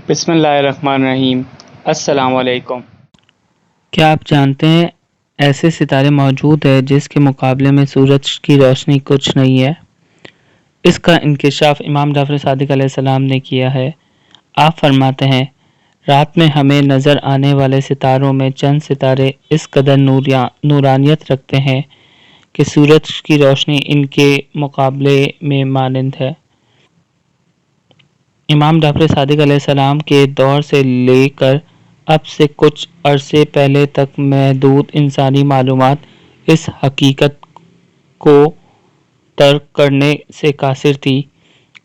بسم اللہ الرحمن الرحیم۔ السلام علیکم۔ کیا آپ جانتے ہیں ایسے ستارے موجود ہیں جس کے مقابلے میں سورج کی روشنی کچھ نہیں ہے؟ اس کا انکشاف امام جعفر صادق علیہ السلام نے کیا ہے۔ آپ فرماتے ہیں، رات میں ہمیں نظر آنے والے ستاروں میں چند ستارے اس قدر نورانیت رکھتے ہیں کہ سورج کی روشنی ان کے مقابلے میں مانند ہے۔ امام جعفر صادق علیہ السلام کے دور سے لے کر اب سے کچھ عرصے پہلے تک محدود انسانی معلومات اس حقیقت کو ترک کرنے سے قاصر تھی،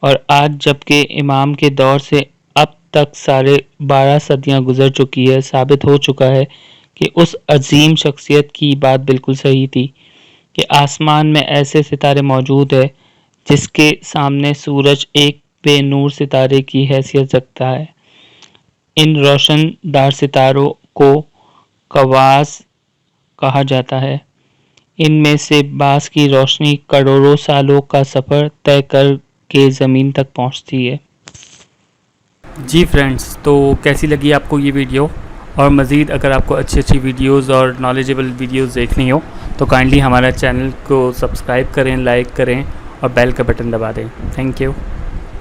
اور آج جبکہ امام کے دور سے اب تک 12.5 صدیاں گزر چکی ہے، ثابت ہو چکا ہے کہ اس عظیم شخصیت کی بات بالکل صحیح تھی کہ آسمان میں ایسے ستارے موجود ہیں جس کے سامنے سورج ایک بے نور ستارے کی حیثیت رکھتا ہے۔ ان روشن دار ستاروں کو کواز کہا جاتا ہے۔ ان میں سے بعض کی روشنی کروڑوں سالوں کا سفر طے کر کے زمین تک پہنچتی ہے۔ جی فرینڈز، تو کیسی لگی آپ کو یہ ویڈیو؟ اور مزید اگر آپ کو اچھی ویڈیوز اور نالجیبل ویڈیوز دیکھنی ہو تو کائنڈلی ہمارا چینل کو سبسکرائب کریں، لائک کریں اور بیل کا بٹن دبا دیں۔ Thank you.